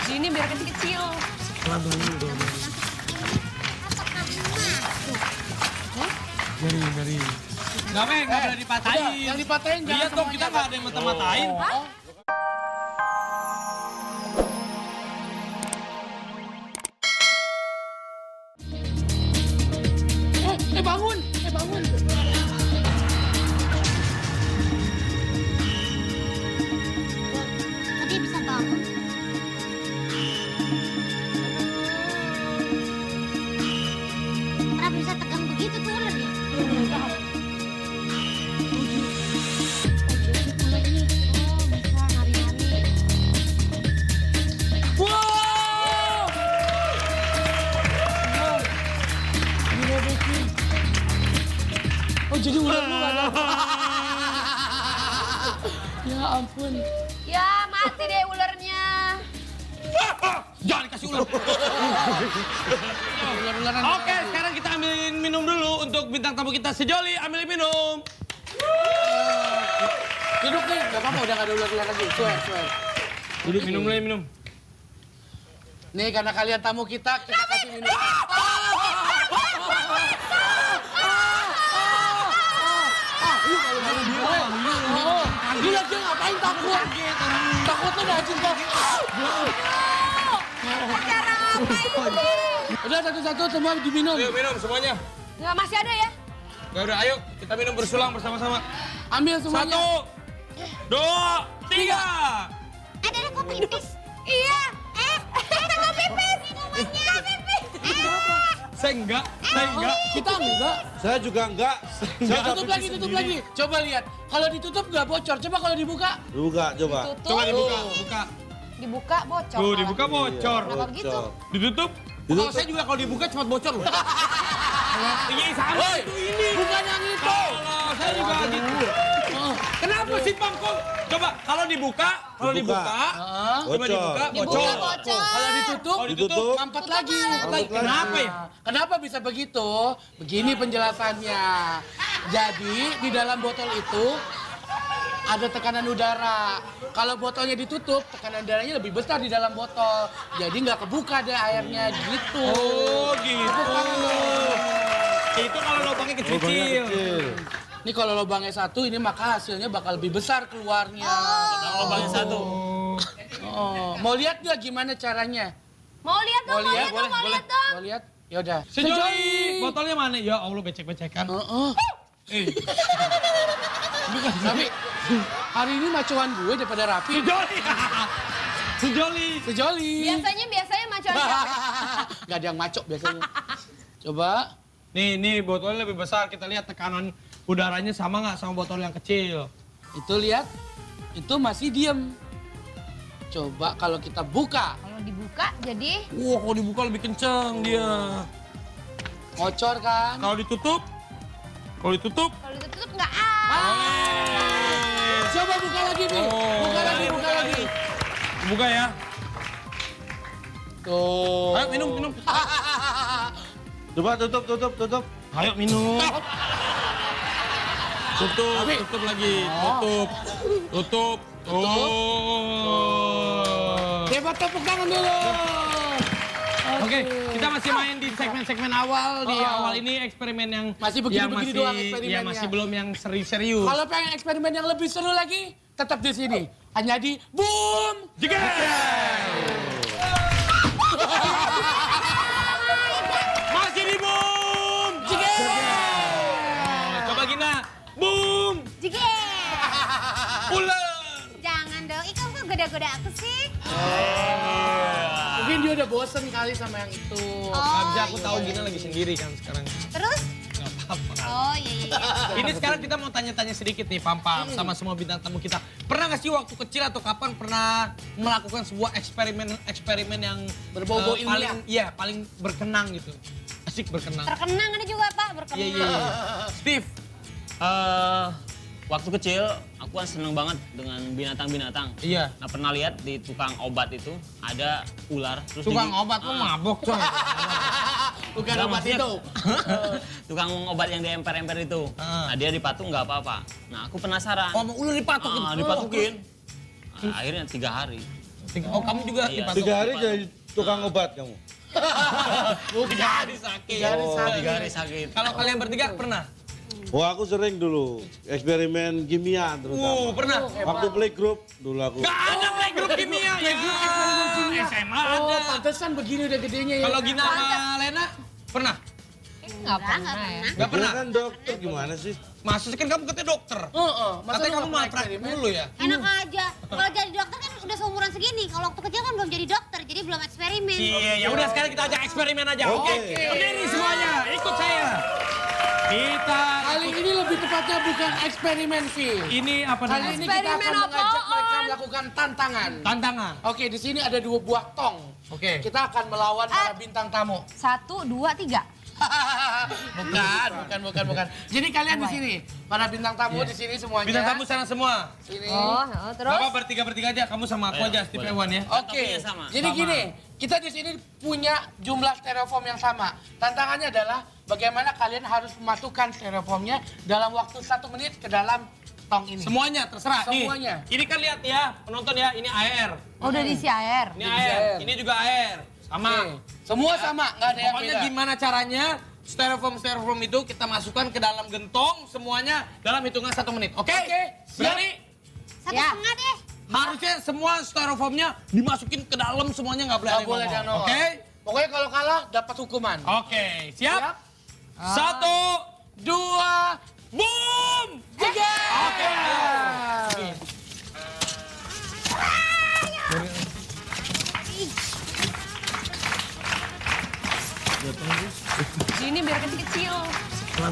Sini biar kecil-kecil. Pelan dulu dong. Ngeri. Nggak, Meng, nggak boleh dipatahin. Yang dipatahin jangan Lihat dong, kita nggak ada yang mata-matain. Bangun. Kok dia bisa bangun? Kenapa bisa tegang begitu tuh ularnya? Ularnya, bisa nari-nari. Oh, jadi ular lu nggak ada. Ya ampun. Ya, mati deh ularnya. Jangan dikasih ular. Ular-ularan. Oke, sekarang kita ambilin minum dulu untuk bintang tamu kita. Sejoli, ambilin minum. Duduk nih, nggak apa-apa udah nggak ada ular-ular lagi. Swear. Duduk, minum mulai minum. Nih, karena kalian tamu kita kasih minum. Lu lagi ngapain takut? Takutnya dajin kok. Cara ngapain sih? Udah satu-satu semua diminum. Ayo minum semuanya. Nggak, masih ada ya? Ya udah, ayo kita minum bersulang bersama-sama. Ambil semuanya. 1, 2, 3. Ada kok pipis. Iya. Kok pipis? Semuanya pipis. Saya enggak. Kita enggak. Saya juga enggak. Saya Tutup lagi. Coba lihat. Kalau ditutup nggak bocor. Coba kalau dibuka. Buka, coba. Coba dibuka, buka. Dibuka bocor. Tuh, dibuka bocor. Kenapa begitu? Ditutup. Kalau saya juga kalau dibuka cepat bocor loh. Ini sama itu ini. Bukan yang itu. Kalau saya juga gitu. Kenapa sih, Pam? Kok? Coba kalau dibuka, coba Bocor. dibuka, Dibuka bocor. bocor. Kalau ditutup, Ditutup. mampet lagi. Kenapa ya? Kenapa bisa begitu? Begini penjelasannya. Jadi di dalam botol itu ada tekanan udara. Kalau botolnya ditutup, tekanan udaranya lebih besar di dalam botol. Jadi nggak kebuka deh airnya gitu. Oh, gitu. Itu kalau lubangnya Lubangnya kecil. kecil. Ini kalau lubangnya satu, ini maka hasilnya bakal lebih besar keluarnya. Kalau lubangnya satu. Oh. Mau lihat nggak gimana caranya? Mau lihat dong, mau lihat dong, mau boleh. lihat dong. Mau lihat? Yaudah. Sejoli, botolnya mana? Ya Allah, becek-becekan. Tapi hari ini macuan gue daripada Rapi. Sejoli. Sejoli. Biasanya macan siapa? Gak ada yang maco biasanya. Coba. Nih botolnya lebih besar. Kita lihat tekanan udaranya sama nggak sama botol yang kecil. Itu lihat. Itu masih diem. Coba kalau kita buka. Kalau dibuka jadi Wah, kalau dibuka lebih kenceng dia. Ngocor kan? Kalau ditutup? kalau ditutup nggak Coba buka lagi nih. Buka lagi. Buka ya. Tuh. Ayo minum. Coba tutup. Ayo minum. Tutup lagi. Tutup. Oh. Hebat, tepuk tangan dulu. Oke, kita masih main di segmen-segmen awal. Di awal ini eksperimen yang Masih begini-begini doang eksperimennya. Ya, masih belum yang serius. Kalau pengen eksperimen yang lebih seru lagi, tetap di sini. Hanya di Boom! Jika masih di boom. Jige! Coba Gina. Boom. Jige. Ular. Jangan dong. Kok goda-goda aku sih? Mungkin dia udah bosen kali sama yang itu. Nggak bisa, aku tahu Gina lagi sendiri kan sekarang. Terus? Nggak apa-apa. Oh iya. Ini sekarang kita mau tanya-tanya sedikit nih, Pam sama semua bintang tamu kita. Pernah nggak sih waktu kecil atau kapan pernah melakukan sebuah eksperimen yang Berbau-bau paling ilmiah? paling berkenang gitu? Asik berkenang. Terkenang ada juga Pak, berkenang. Iya. Steve, Waktu kecil, aku kan seneng banget dengan binatang-binatang. iya. Nah, pernah lihat di tukang obat itu ada ular. Terus Tukang obat lo mabok coy. Bukan Nggak, obat maksudnya- itu. Tukang obat yang di emper-emper itu. Nah, dia dipatung nggak apa-apa. Nah, aku penasaran. Oh, mau ular dipatuk gitu. Dipatukin. Nah, akhirnya 3 hari. Oh, kamu juga Iya. dipatok. 3 hari jadi tukang obat kamu. 3 hari sakit. 3 hari sakit. Kalau kalian bertiga pernah? Wah, aku sering dulu eksperimen kimia terutama. Pernah. Waktu playgroup dulu aku. Gak ada playgroup kimia ya. SMA Oh, ada. pantesan begini udah gedenya ya. Kalau Gina sama Lena pernah? Nggak pernah ya. Gak pernah. Kan dokter gimana sih? Maksudnya kan kamu katanya dokter. Masa Katanya lu kamu nggak malah pernah praktek eksperimen? dulu ya. Enak aja. Kalau jadi dokter kan udah seumuran segini. Kalau waktu kecil kan belum jadi dokter, jadi belum eksperimen. Iya, ya udah sekarang kita ajak eksperimen aja. Oke. Berdiri semuanya, ikut saya. Kita Kali ini lebih tepatnya bukan eksperimen sih. ini apa Kali namanya? ini kita akan Eksperimen mengajak apaan? mereka melakukan tantangan. Tantangan. Oke, di sini ada 2 buah tong. Oke. Kita akan melawan para bintang tamu. 1, 2, 3. bukan. Jadi kalian di sini, para bintang tamu di sini semuanya. Bintang tamu sana semua. Sini. Terus? Bapak bertiga aja, kamu sama aku aja, Steve Ewan ya. Oke. Topiknya sama. Jadi Sama. gini, kita di sini punya jumlah styrofoam yang sama. Tantangannya adalah bagaimana kalian harus memasukkan styrofoamnya dalam waktu 1 menit ke dalam tong ini. Semuanya, terserah. Semuanya. Nih, ini kan lihat ya, penonton ya, ini air. Oh, udah diisi air. Ini Ini air, air. ini juga air. Sama. Oke. Semua sama, nggak ada yang Pokoknya beda. gimana caranya styrofoam itu kita masukkan ke dalam gentong semuanya dalam hitungan 1 menit. Oke? Oke, siap. Berani? 1,5 deh. Harusnya semua styrofoamnya dimasukin ke dalam semuanya nggak boleh ada Nggak yang boleh ngomong. ada yang Oke? Pokoknya kalau kalah dapat hukuman. Oke, siap? Siap? 1, 2, boom! 3. Oke. Ini biar kecil-kecil. Nggak,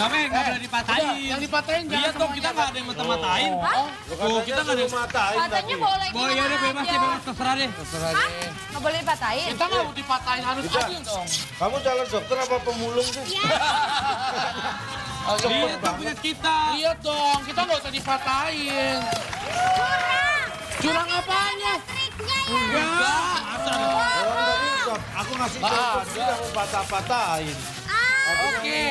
Meng, nggak boleh dipatahin. Udah, yang dipatahin jangan Lihat dong, kita nggak ada yang mata-matain. Tuh, kita nggak ada yang matain Katanya tapi. boleh Boleh ya udah bebas ya, bebas terserah deh. Terserah deh. Nggak boleh dipatahin. Kita nggak mau dipatahin, harus Kita. adil dong. Kamu calon dokter apa pemulung sih? Lihat tuh punya kita. Lihat dong, kita nggak usah dipatahin. Curang apanya? Triknya ya. Enggak. Orang tadi aku ngasih Nggak contoh, ada. dia mau patah-patahin. Oke.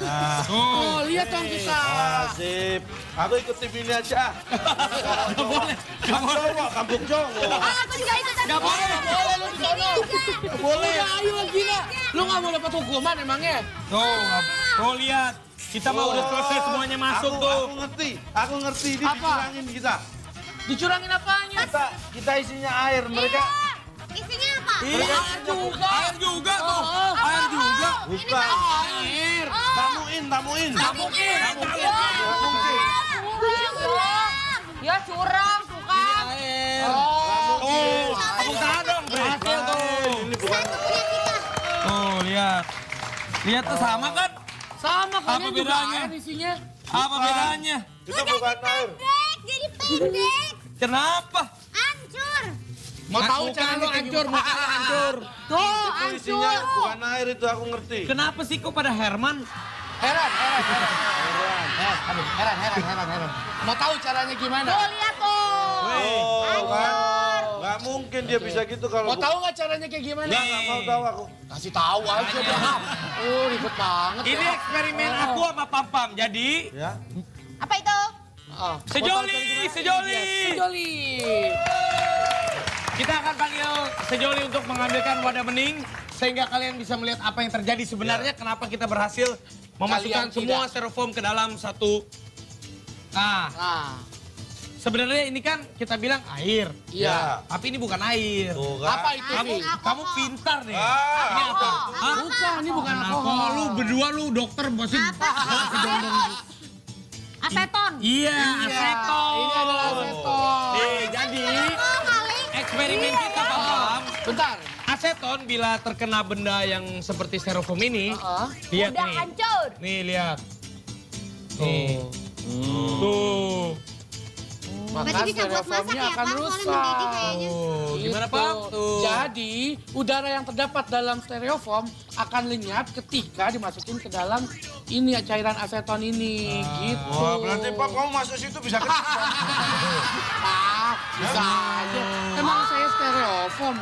Nah, Oh, lihat dong kita. sip. Aku ikut tim ini aja. Nggak boleh. Kampung Jongo. Aku juga ikutan. Nggak boleh. Boleh lu di sono. Boleh. Udah, ayo gila. Lu nggak mau dapat hukuman emangnya? Tuh lihat. Kita mah udah selesai semuanya masuk tuh. Aku ngerti. Aku ngerti. Ini Apa? dicurangin kita. Dicurangin apanya? Kita isinya air. Mereka Isinya apa? Iya, air juga tuh. Air juga. bukan. Air. Tamuin. Tamukin. Ya curang, tukang. Air. Oh. Oh, tepuk tangan dong, Bre. Hasil tuh. Ini bukan. Tuh, lihat. Lihat tuh sama kan? Sama kalian juga bedanya? air isinya. Apa bedanya? Kita bukan air. Pendek, jadi pendek. Kenapa? Hancur. Mau tahu Bukan, cara lu kayak hancur, gimana? makanya hancur. Tuh, Itu isinya bukan air itu aku ngerti. Kenapa sih kok pada Herman? Heran. Heran. Mau tahu caranya gimana? Tuh, lihat tuh. Oh, kan? Nggak mungkin dia bisa gitu kalau. Mau tahu nggak caranya kayak gimana? Nggak mau tahu aku. Kasih tahu aja deh. Oh, ribet banget. Ini ya. eksperimen aku sama Pam-Pam. Jadi, Ya. Apa itu? Oh. sejoli. Sejoli. Kita akan panggil sejoli untuk mengambilkan wadah bening sehingga kalian bisa melihat apa yang terjadi sebenarnya kenapa kita berhasil memasukkan Kalian semua tidak. styrofoam ke dalam satu. Nah, Nah, sebenarnya ini kan kita bilang air, iya. tapi ini bukan air. Tuh kan. Apa itu, Kamu Vi? kamu pintar deh. Ah. Ini apa? Hah? Bukan, ini bukan Alkohol. alkohol. Lu berdua lu dokter pasti. Aseton. Iya, aseton. Ini adalah aseton. Nih, jadi eksperimen kita Pam. Bentar. Aseton bila terkena benda yang seperti styrofoam ini, lihat Udah nih. hancur. Nih lihat. Nih. Tuh. Maka Berarti bisa buat masak styrofoamnya ya, akan Pak? Soalnya rusak. mendidih kayaknya. Tuh. Gimana Gitu. Pak? Tuh. Jadi, udara yang terdapat dalam styrofoam akan lenyap ketika dimasukin ke dalam ini cairan aseton ini. Gitu. Wah, berarti Pak kamu masuk situ bisa kecil. Ah, bisa aja. Emang saya styrofoam.